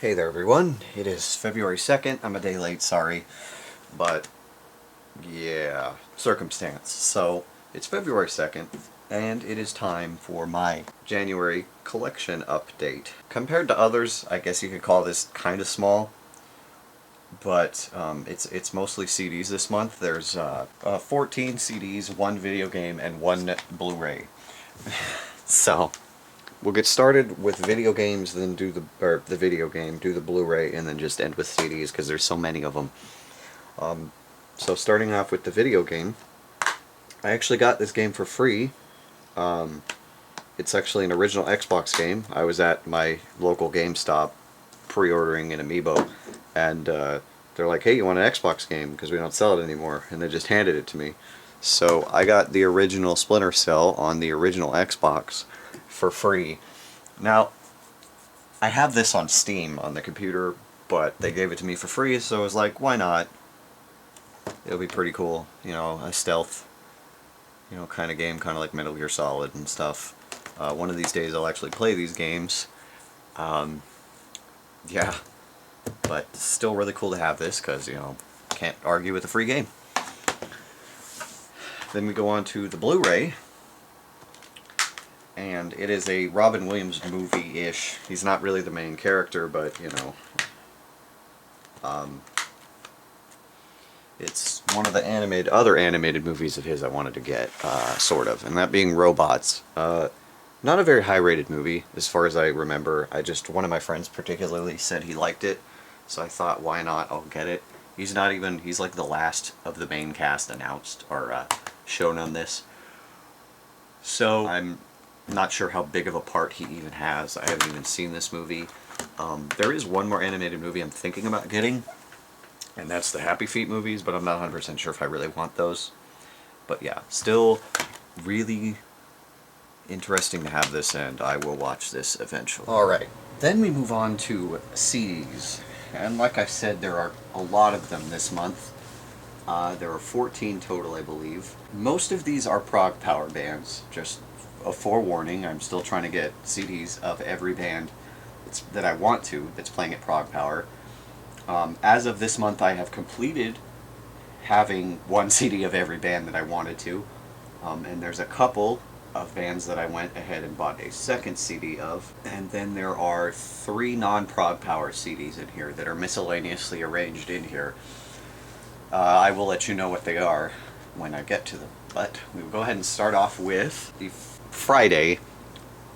Hey there everyone, it is February 2nd, I'm a day late, sorry, but yeah, circumstance. So, it's February 2nd, and it is time for my January collection update. Compared to others, I guess you could call this kind of small, but it's mostly CDs this month. There's 14 CDs, 1 video game, and 1 Blu-ray. So, we'll get started with video games, then do the video game, do the Blu-ray, and then just end with CDs because there's so many of them. So starting off with the video game, I actually got this game for free. It's actually an original Xbox game. I was at my local GameStop pre-ordering an amiibo, and they're like, "Hey, you want an Xbox game? Because we don't sell it anymore." And they just handed it to me. So I got the original Splinter Cell on the original Xbox for free. Now, I have this on Steam on the computer, but they gave it to me for free, so I was like, why not? It'll be pretty cool, you know, a stealth, kind of game, kind of like Metal Gear Solid and stuff. One of these days I'll actually play these games. Yeah, but still really cool to have this, because, can't argue with a free game. Then we go on to the Blu-ray, and it is a Robin Williams movie-ish. He's not really the main character, but, it's one of the other animated movies of his I wanted to get, sort of, and that being Robots. Not a very high-rated movie, as far as I remember. One of my friends particularly said he liked it, so I thought, why not, I'll get it. He's like the last of the main cast announced, or shown on this. So, I'm not sure how big of a part he even has. I haven't even seen this movie. There is one more animated movie I'm thinking about getting, and that's the Happy Feet movies, but I'm not 100% sure if I really want those. But yeah, still really interesting to have this, and I will watch this eventually. Alright, then we move on to CDs. And like I said, there are a lot of them this month. There are 14 total, I believe. Most of these are Prague Power bands. Just a forewarning, I'm still trying to get CDs of every band that I want to that's playing at Prague Power. As of this month, I have completed having 1 CD of every band that I wanted to. And there's a couple of bands that I went ahead and bought a second CD of. And then there are 3 non-Prague Power CDs in here that are miscellaneously arranged in here. I will let you know what they are when I get to them. But we will go ahead and start off with the Friday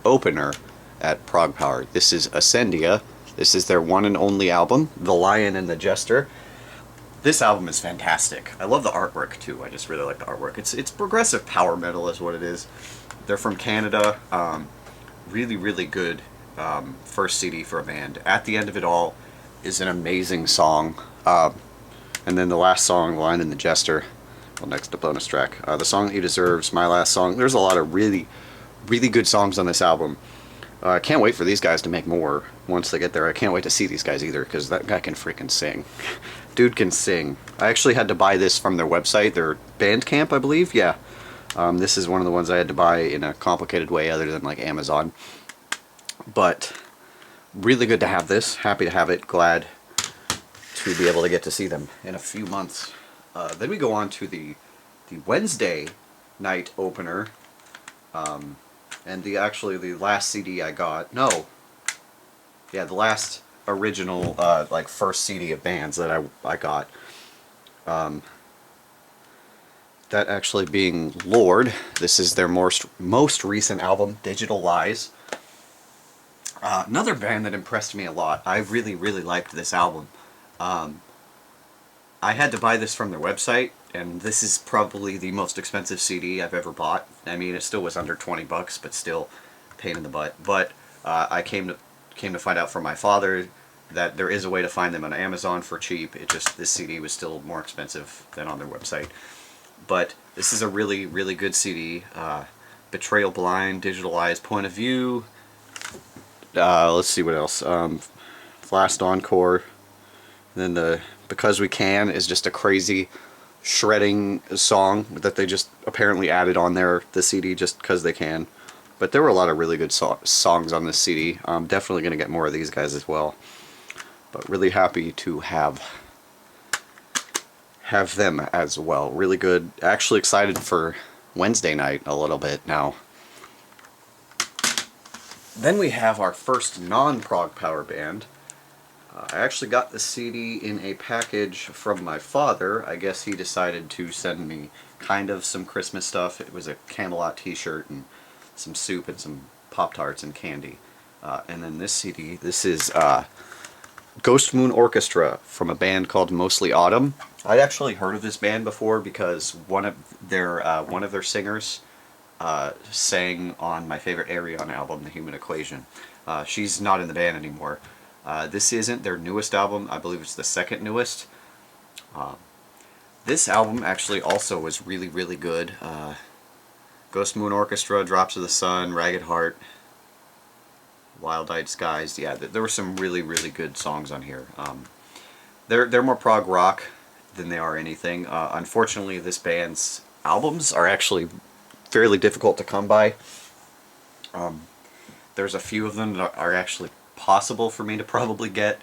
opener at Prague Power. This is Ascendia. This is their one and only album, The Lion and the Jester. This album is fantastic. I love the artwork too. I just really like the artwork. It's progressive power metal is what it is. They're from Canada. Really, really good first CD for a band. At the End of It All is an amazing song. And then the last song, The Lion and the Jester, well, next to bonus track. The Song He Deserves, My Last Song. There's a lot of really, really good songs on this album. I can't wait for these guys to make more once they get there. I can't wait to see these guys either, because that guy can freaking sing. Dude can sing. I actually had to buy this from their website, their Bandcamp, I believe. Yeah. This is one of the ones I had to buy in a complicated way other than like Amazon. But really good to have this. Happy to have it. Glad to be able to get to see them in a few months. Then we go on to the Wednesday night opener. And the last CD I got, the last original, first CD of bands that I got. That actually being Lord. This is their most recent album, Digital Lies. Another band that impressed me a lot. I really, really liked this album. I had to buy this from their website, and this is probably the most expensive CD I've ever bought. I mean, it still was under 20 bucks, but still pain in the butt. But I came to find out from my father that there is a way to find them on Amazon for cheap. This CD was still more expensive than on their website. But this is a really, really good CD. Betrayal Blind, Digital Eyes, Point of View. Let's see what else. Last Encore. And then the Because We Can is just a crazy shredding song that they just apparently added on the CD just because they can. But there were a lot of really good songs on this CD. I'm definitely going to get more of these guys as well. but really happy to have them as well. Really good. Actually excited for Wednesday night a little bit now. Then we have our first non-Prague Power band. I actually got the CD in a package from my father. I guess he decided to send me kind of some Christmas stuff. It was a Camelot t-shirt and some soup and some Pop-Tarts and candy. And then this CD, this is Ghost Moon Orchestra from a band called Mostly Autumn. I'd actually heard of this band before because one of their singers sang on my favorite Ayreon album, The Human Equation. She's not in the band anymore. This isn't their newest album. I believe it's the second newest. This album actually also was really, really good. Ghost Moon Orchestra, Drops of the Sun, Ragged Heart, Wild-Eyed Skies. Yeah, there were some really, really good songs on here. They're more prog rock than they are anything. Unfortunately, this band's albums are actually fairly difficult to come by. There's a few of them that are actually possible for me to probably get,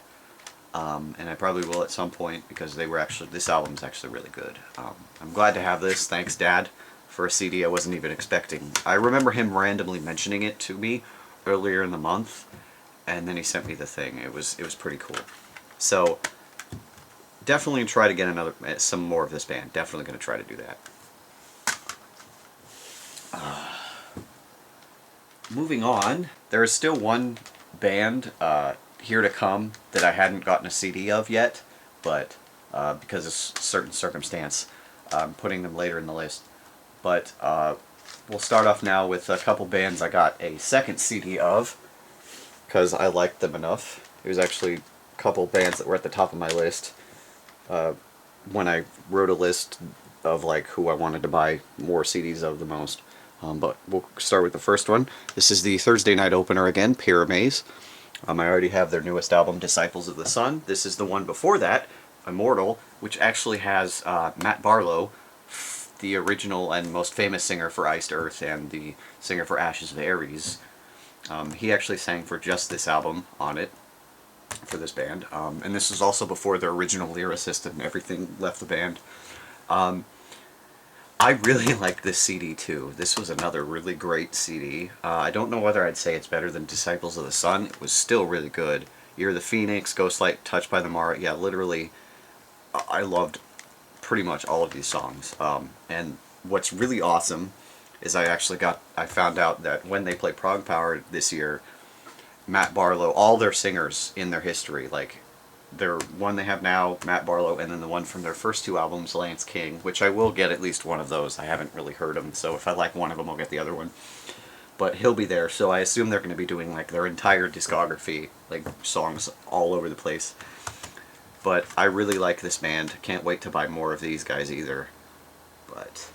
and I probably will at some point because this album's actually really good. I'm glad to have this. Thanks, Dad, for a CD I wasn't even expecting. I remember him randomly mentioning it to me earlier in the month, and then he sent me the thing. It was pretty cool. So definitely try to get some more of this band. Definitely going to try to do that. Moving on, there is still one band here to come that I hadn't gotten a CD of yet, but because of certain circumstance, I'm putting them later in the list. But we'll start off now with a couple bands I got a second CD of because I liked them enough. It was actually a couple bands that were at the top of my list when I wrote a list of like who I wanted to buy more CDs of the most. But we'll start with the first one. This is the Thursday night opener again, Pyramaze. I already have their newest album, Disciples of the Sun. This is the one before that, Immortal, which actually has Matt Barlow, the original and most famous singer for Iced Earth and the singer for Ashes of Ares. He actually sang for just this album on it, for this band. And this is also before their original lyricist and everything left the band. I really like this CD too. This was another really great CD. I don't know whether I'd say it's better than Disciples of the Sun. It was still really good. Year of the Phoenix, Ghostlight, Touched by the Mara. Yeah, literally, I loved pretty much all of these songs. And what's really awesome is I found out that when they play Prague Power this year, Matt Barlow, all their singers in their history, like their one they have now, Matt Barlow, and then the one from their first two albums, Lance King, which I will get at least one of those. I haven't really heard them, so if I like one of them, I'll get the other one. But he'll be there, so I assume they're going to be doing like their entire discography, like songs all over the place. But I really like this band. Can't wait to buy more of these guys either. But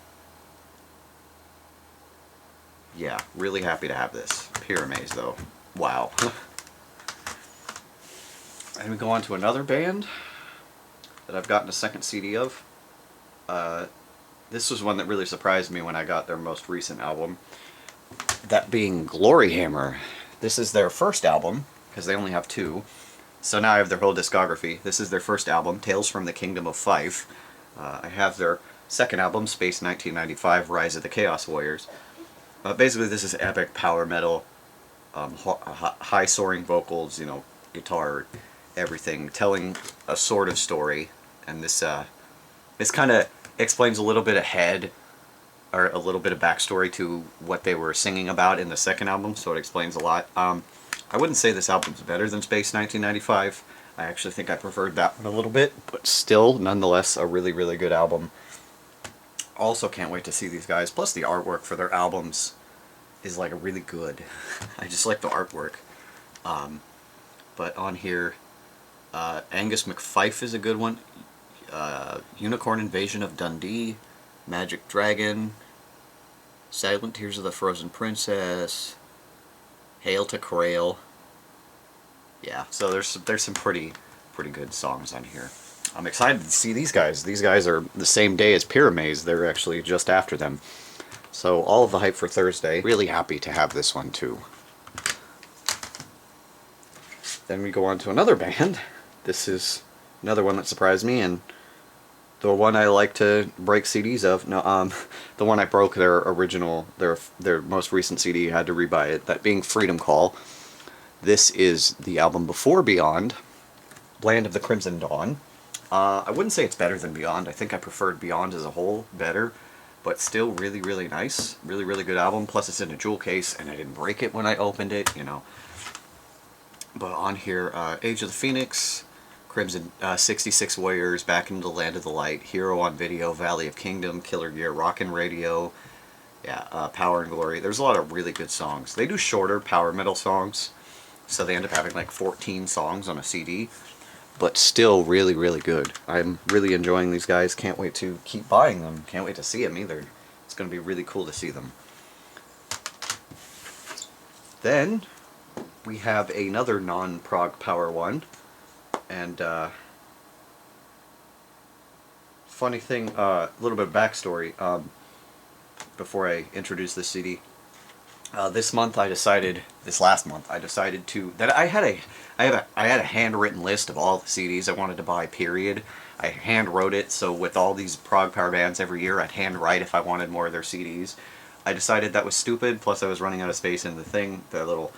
yeah, really happy to have this. Pyramaze though. Wow. And we go on to another band that I've gotten a second CD of. This was one that really surprised me when I got their most recent album. That being Gloryhammer. This is their first album, because they only have two. So now I have their whole discography. This is their first album, Tales from the Kingdom of Fife. I have their second album, Space 1995, Rise of the Chaos Warriors. Basically this is epic power metal, high soaring vocals, guitar, everything, telling a sort of story, and this kind of explains a little bit ahead, or a little bit of backstory to what they were singing about in the second album, so it explains a lot. I wouldn't say this album's better than Space 1995. I actually think I preferred that one a little bit, but still, nonetheless, a really, really good album. Also can't wait to see these guys, plus the artwork for their albums is like really good. I just like the artwork. But on here, Angus McFife is a good one. Unicorn Invasion of Dundee, Magic Dragon, Silent Tears of the Frozen Princess, Hail to Crail. Yeah, so there's some pretty good songs on here. I'm excited to see these guys. These guys are the same day as Pyramaze. They're actually just after them. So all of the hype for Thursday. Really happy to have this one too. Then we go on to another band. this is another one that surprised me, and the one I like to break CDs of. No, the one I broke their original, their most recent CD. I had to rebuy it. That being Freedom Call. This is the album before Beyond, Land of the Crimson Dawn. I wouldn't say it's better than Beyond. I think I preferred Beyond as a whole better, but still really, really nice. Really, really good album. Plus it's in a jewel case, and I didn't break it when I opened it, you know. But on here, Age of the Phoenix, Crimson, 66 Warriors, Back into the Land of the Light, Hero on Video, Valley of Kingdom, Killer Gear, Rockin' Radio, yeah, Power and Glory. There's a lot of really good songs. They do shorter power metal songs, so they end up having like 14 songs on a CD, but still really, really good. I'm really enjoying these guys. Can't wait to keep buying them. Can't wait to see them either. It's going to be really cool to see them. Then we have another non-Prague Power one, and funny thing, a little bit of backstory before I introduce this CD. This last month I decided that I had a handwritten list of all the CDs I wanted to buy, period. I hand wrote it, so with all these Prague Power bands every year, I'd hand write if I wanted more of their CDs. I decided that was stupid, plus I was running out of space in the little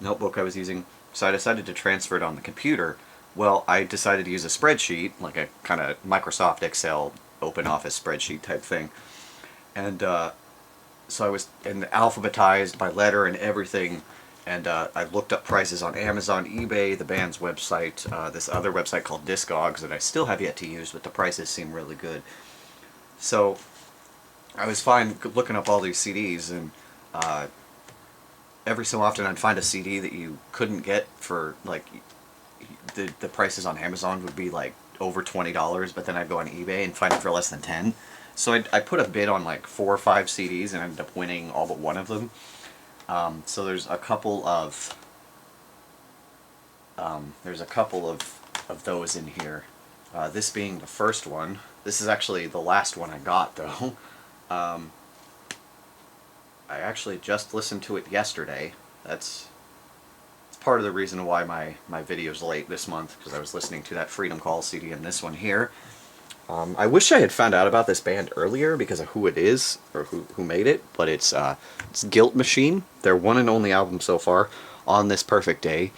notebook I was using, so I decided to transfer it on the computer. Well, I decided to use a spreadsheet, like a kind of Microsoft Excel open office spreadsheet type thing. And so I was alphabetized by letter and everything, and I looked up prices on Amazon, eBay, the band's website, this other website called Discogs that I still have yet to use, but the prices seem really good. So I was fine looking up all these CDs, and every so often I'd find a CD that you couldn't get for, like, the prices on Amazon would be like over $20, but then I'd go on eBay and find it for less than 10. So I put a bid on like 4 or 5 CDs and ended up winning all but one of them. So there's a couple of those in here. This being the first one. This is actually the last one I got, though. I actually just listened to it yesterday. That's part of the reason why my video's late this month, because I was listening to that Freedom Call CD and this one here. I wish I had found out about this band earlier because of who it is, or who made it, but it's Guilt Machine, their one and only album so far, On This Perfect Day.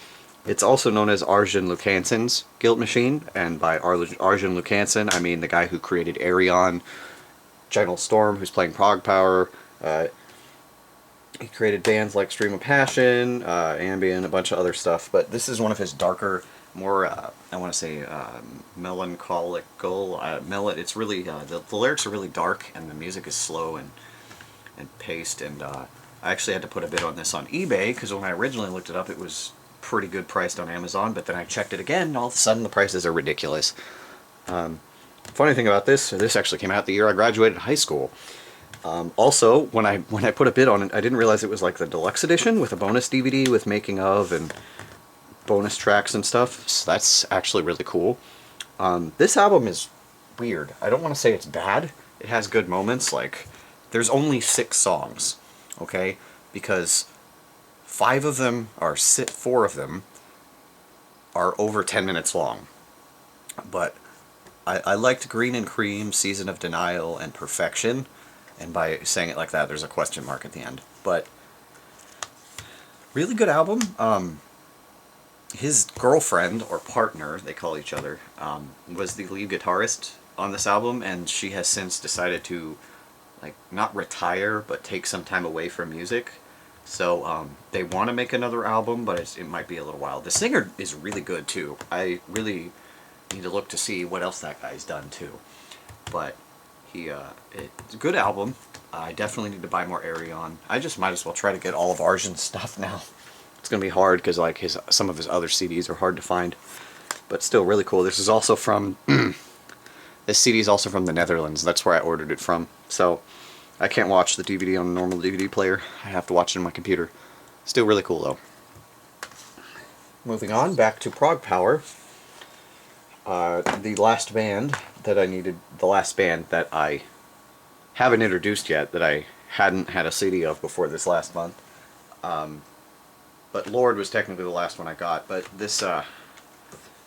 It's also known as Arjen Lucansen's Guilt Machine, and by Arjen Lucansen, I mean the guy who created Arion, General Storm, who's playing Prague Power. He created bands like Stream of Passion, Ambient, a bunch of other stuff, but this is one of his darker, more, I want to say, melancholical, it's really, the lyrics are really dark, and the music is slow and paced, and I actually had to put a bid on this on eBay, because when I originally looked it up, it was pretty good priced on Amazon, but then I checked it again, and all of a sudden the prices are ridiculous. Funny thing about this actually came out the year I graduated high school. Also, when I put a bid on it, I didn't realize it was like the deluxe edition with a bonus DVD with making of and bonus tracks and stuff. So that's actually really cool. This album is weird. I don't want to say it's bad. It has good moments. Like, there's only 6 songs, okay? Because 4 of them are over 10 minutes long. But I liked Green and Cream, Season of Denial, and Perfection. And by saying it like that, there's a question mark at the end. But really good album. His girlfriend, or partner, they call each other, was the lead guitarist on this album, and she has since decided to, like, not retire, but take some time away from music. So they want to make another album, but it might be a little while. The singer is really good, too. I really need to look to see what else that guy's done, too. But it's a good album. I definitely need to buy more Arion. I just might as well try to get all of Arjen's stuff now. It's gonna be hard because like some of his other CDs are hard to find, but still really cool. This is also from this CD is also from the Netherlands. That's where I ordered it from. So I can't watch the DVD on a normal DVD player. I have to watch it on my computer. Still really cool though. Moving on, back to Prague Power. The last band that I haven't introduced yet, that I hadn't had a CD of before this last month. But Lord was technically the last one I got, but this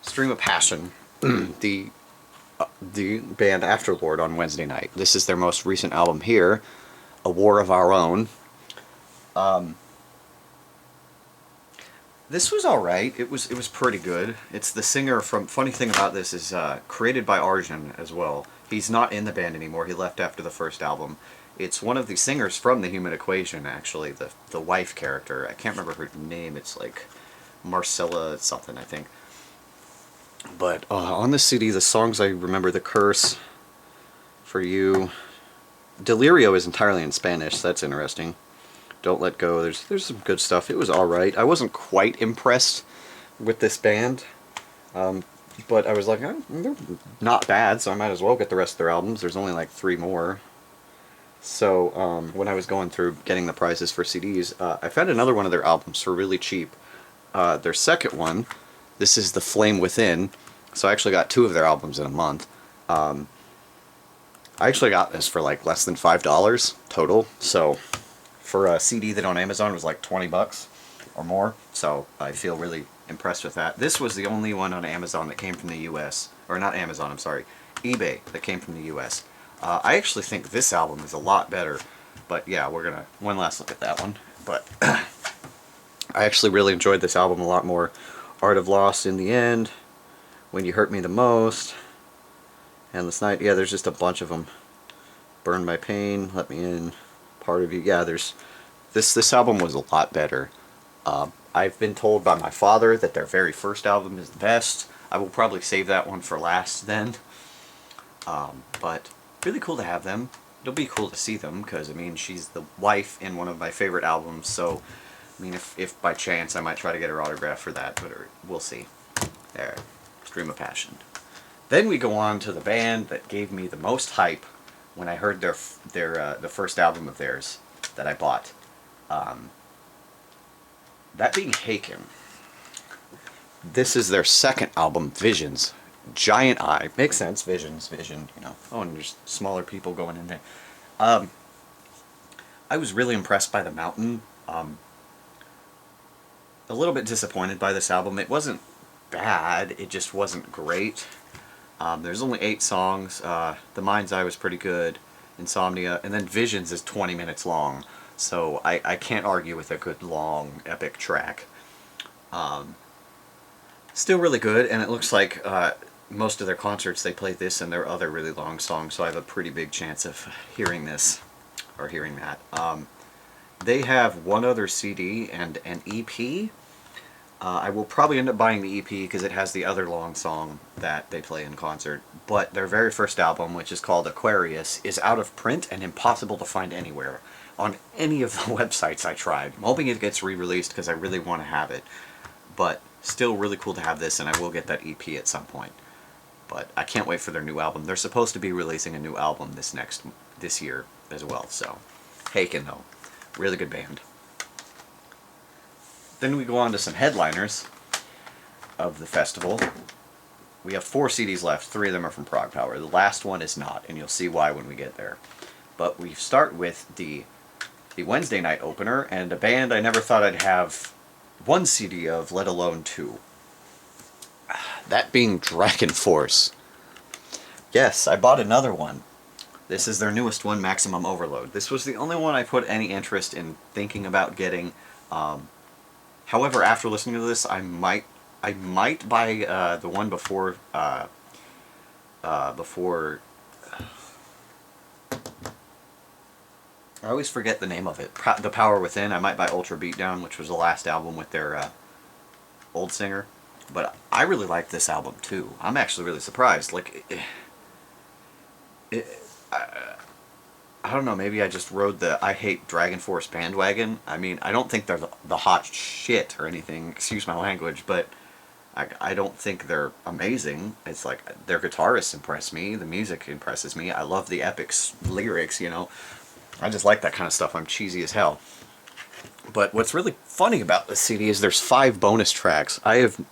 Stream of Passion, the band Afterlord on Wednesday night. This is their most recent album here, A War of Our Own. This was alright. It was pretty good. It's the singer from... Funny thing about this is created by Arjun as well. He's not in the band anymore. He left after the first album. It's one of the singers from The Human Equation, actually. The wife character. I can't remember her name. It's like Marcella something, I think. But on the CD, the songs I remember, The Curse, For You... Delirio is entirely in Spanish. That's interesting. Don't Let Go. There's some good stuff. It was alright. I wasn't quite impressed with this band. But I was like, oh, they're not bad, so I might as well get the rest of their albums. There's only like 3 more. So when I was going through getting the prices for CDs, I found another one of their albums for really cheap. Their second one, this is The Flame Within. So I actually got 2 of their albums in a month. I actually got this for like less than $5 total. So for a CD that on Amazon was like 20 bucks or more. So I feel really impressed with that. This was the only one on Amazon that came from the US. Or not Amazon, I'm sorry. eBay that came from the US. I actually think this album is a lot better. But yeah, we're gonna one last look at that one. But I actually really enjoyed this album a lot more. Art of Loss, In the End, When You Hurt Me the Most, Endless Night. Yeah, there's just a bunch of them. Burn My Pain, Let Me In, Part of You. Yeah, there's this album was a lot better. I've been told by my father that their very first album is the best. I will probably save that one for last then. But really cool to have them. It'll be cool to see them because, I mean, she's the wife in one of my favorite albums. So, I mean, if by chance I might try to get her autograph for that, but we'll see. There, Stream of Passion. Then we go on to the band that gave me the most hype when I heard the first album of theirs that I bought. That being Haken. This is their second album, Visions. Giant Eye. Makes sense, Vision, you know. Oh, and there's smaller people going in there. I was really impressed by The Mountain. A little bit disappointed by this album. It wasn't bad, it just wasn't great. There's only 8 songs. The Mind's Eye was pretty good. Insomnia. And then Visions is 20 minutes long. So I can't argue with a good, long, epic track. Still really good, and it looks like most of their concerts they play this and their other really long songs, so I have a pretty big chance of hearing this, or hearing that. They have one other CD and an EP. I will probably end up buying the EP because it has the other long song that they play in concert. But their very first album, which is called Aquarius, is out of print and impossible to find anywhere on any of the websites I tried. I'm hoping it gets re-released because I really want to have it. But still really cool to have this, and I will get that EP at some point. But I can't wait for their new album. They're supposed to be releasing a new album this year as well. So, Haken though, really good band. Then we go on to some headliners of the festival. We have 4 CDs left. 3 of them are from Prague Power. The last one is not, and you'll see why when we get there. But we start with the Wednesday night opener, and a band I never thought I'd have 1 CD of, let alone 2. That being Dragonforce. Yes, I bought another one. This is their newest one, Maximum Overload. This was the only one I put any interest in thinking about getting. However, after listening to this, I might buy the one before I always forget the name of it. The Power Within. I might buy Ultra Beatdown, which was the last album with their old singer. But I really like this album too. I'm actually really surprised. Like, I don't know, maybe I just rode the I Hate Dragonforce bandwagon. I mean, I don't think they're the hot shit or anything, excuse my language, but I don't think they're amazing. It's like, their guitarists impress me, the music impresses me, I love the epic lyrics, you know. I just like that kind of stuff. I'm cheesy as hell. But what's really funny about this CD is there's 5 bonus tracks. I have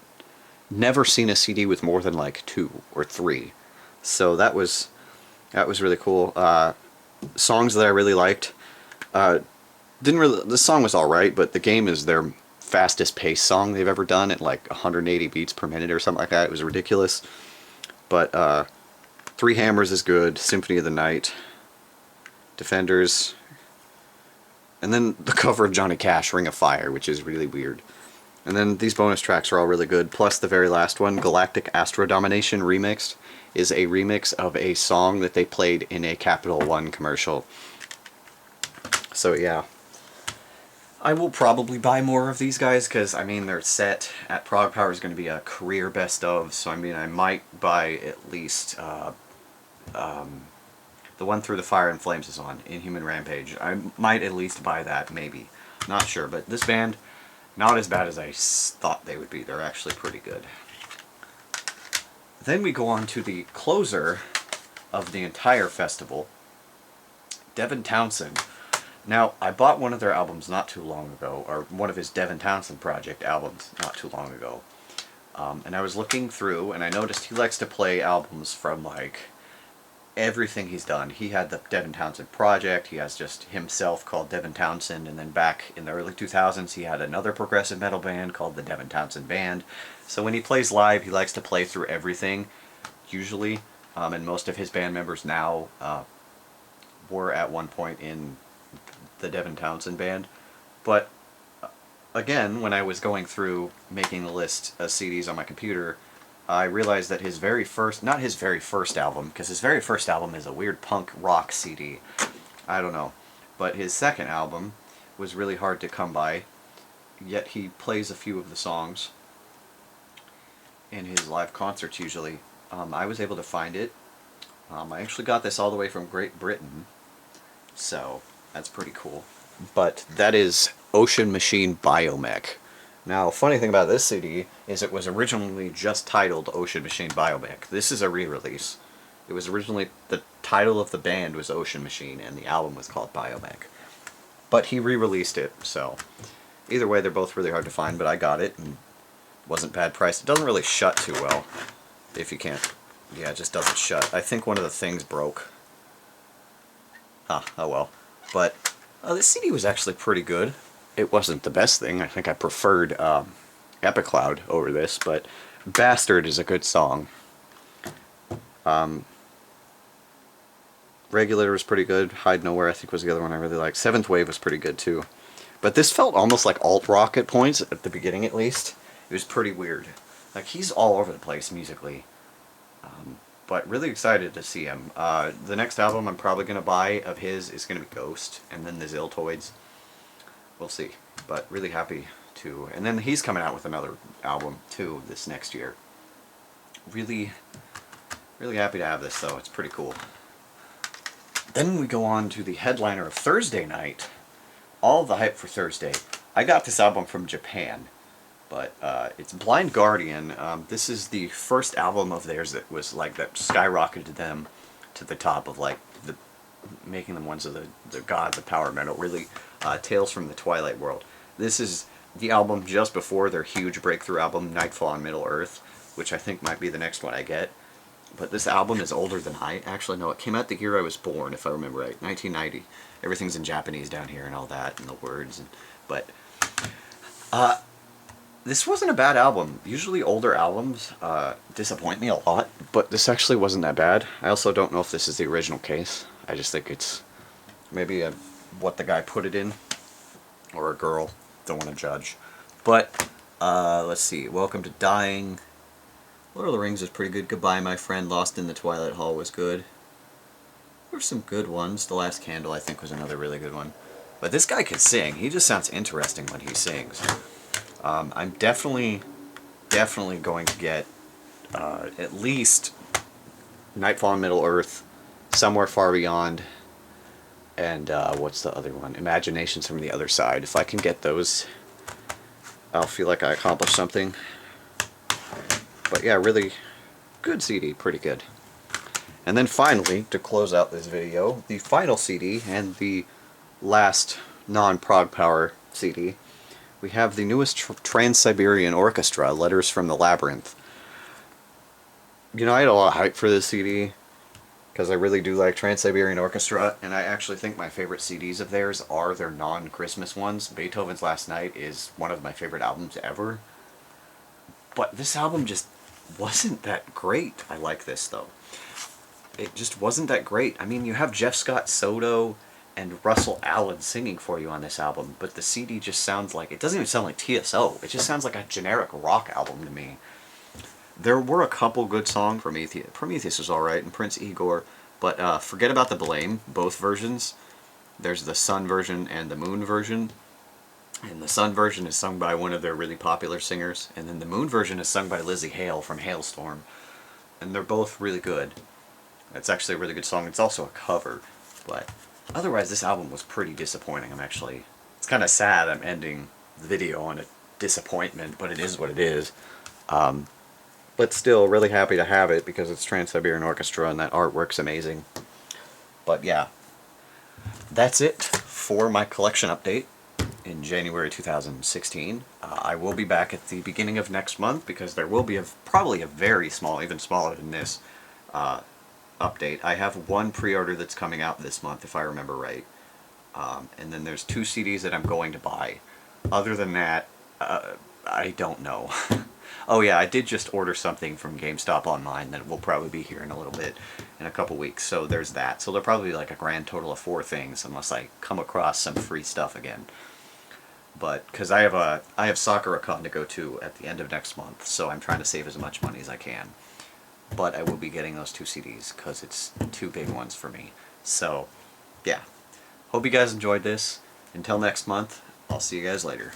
never seen a CD with more than like 2 or 3. So that was really cool. Songs that I really liked. The song was alright, but The Game is their fastest pace song they've ever done at like 180 beats per minute or something like that. It was ridiculous. But Three Hammers is good. Symphony of the Night, Defenders, and then the cover of Johnny Cash, Ring of Fire, which is really weird. And then these bonus tracks are all really good. Plus the very last one, Galactic Astro Domination Remixed, is a remix of a song that they played in a Capital One commercial. So yeah. I will probably buy more of these guys because, I mean, their set at Prague Power is going to be a career best of, so I mean, I might buy at least the one Through the Fire and Flames is on, Inhuman Rampage. I might at least buy that, maybe. Not sure, but this band, not as bad as I thought they would be. They're actually pretty good. Then we go on to the closer of the entire festival, Devin Townsend. Now, I bought one of their albums not too long ago, or one of his Devin Townsend Project albums not too long ago. And I was looking through, and I noticed he likes to play albums from, like, everything he's done. He had the Devin Townsend Project, he has just himself called Devin Townsend, and then back in the early 2000s he had another progressive metal band called the Devin Townsend Band. So when he plays live, he likes to play through everything, usually. And most of his band members now were at one point in the Devin Townsend Band. But again, when I was going through making the list of CDs on my computer, I realized that his very first, not his very first album, because his very first album is a weird punk rock CD. I don't know. But his second album was really hard to come by, yet he plays a few of the songs in his live concerts usually. I was able to find it. I actually got this all the way from Great Britain, so that's pretty cool. But that is Ocean Machine Biomech. Now, funny thing about this CD is it was originally just titled Ocean Machine Biomech. This is a re-release. It was originally, the title of the band was Ocean Machine, and the album was called Biomech. But he re-released it, so either way, they're both really hard to find, but I got it, and it wasn't bad priced. It doesn't really shut too well, if you can't. Yeah, it just doesn't shut. I think one of the things broke. Oh well. But this CD was actually pretty good. It wasn't the best thing. I think I preferred Epicloud over this, but Bastard is a good song. Regulator was pretty good. Hide Nowhere, I think, was the other one I really liked. Seventh Wave was pretty good, too. But this felt almost like alt-rock at points, at the beginning at least. It was pretty weird. Like, he's all over the place musically. But really excited to see him. The next album I'm probably going to buy of his is going to be Ghost, and then the Ziltoids. We'll see. But really happy to... And then he's coming out with another album, too, this next year. Really happy to have this, though. It's pretty cool. Then we go on to the headliner of Thursday night. All the hype for Thursday. I got this album from Japan. But it's Blind Guardian. This is the first album of theirs that was like, that skyrocketed them to the top of like making them ones of the gods of power metal. Really, Tales from the Twilight World. This is the album just before their huge breakthrough album, Nightfall on Middle Earth, which I think might be the next one I get. But this album is older than I actually know. It came out the year I was born, if I remember right, 1990. Everything's in Japanese down here and all that, and the words. But this wasn't a bad album. Usually older albums disappoint me a lot, but this actually wasn't that bad. I also don't know if this is the original case. I just think it's maybe what the guy put it in, or a girl. Don't want to judge. But let's see. Welcome to Dying. Lord of the Rings was pretty good. Goodbye, My Friend. Lost in the Twilight Hall was good. There were some good ones. The Last Candle, I think, was another really good one. But this guy can sing. He just sounds interesting when he sings. I'm definitely going to get at least Nightfall on Middle Earth, Somewhere Far Beyond, and what's the other one? Imaginations from the Other Side. If I can get those, I'll feel like I accomplished something. But yeah, really good CD, pretty good. And then finally, to close out this video, the final CD and the last non-Prague Power CD, we have the newest Trans-Siberian Orchestra, Letters from the Labyrinth. You know, I had a lot of hype for this CD, because I really do like Trans-Siberian Orchestra, and I actually think my favorite CDs of theirs are their non-Christmas ones. Beethoven's Last Night is one of my favorite albums ever. But this album just wasn't that great. I like this, though. It just wasn't that great. I mean, you have Jeff Scott Soto and Russell Allen singing for you on this album, but the CD just sounds like... It doesn't even sound like TSO. It just sounds like a generic rock album to me. There were a couple good songs. Prometheus was alright, and Prince Igor, but Forget About the Blame, both versions. There's the Sun version and the Moon version. And the Sun version is sung by one of their really popular singers, and then the Moon version is sung by Lizzie Hale from Hailstorm. And they're both really good. It's actually a really good song. It's also a cover, but otherwise this album was pretty disappointing. It's kind of sad I'm ending the video on a disappointment, but it is what it is. But still really happy to have it because it's Trans-Siberian Orchestra and that artwork's amazing. But yeah, that's it for my collection update in January 2016. I will be back at the beginning of next month because there will be probably a very small, even smaller than this, update. I have one pre-order that's coming out this month, if I remember right. And then there's 2 CDs that I'm going to buy. Other than that, I don't know. Oh yeah, I did just order something from GameStop online that will probably be here in a little bit, in a couple weeks, so there's that. So there'll probably be like a grand total of 4 things, unless I come across some free stuff again. But, because I have Sakura-Con to go to at the end of next month, so I'm trying to save as much money as I can. But I will be getting those 2 CDs, because it's 2 big ones for me. So, yeah. Hope you guys enjoyed this. Until next month, I'll see you guys later.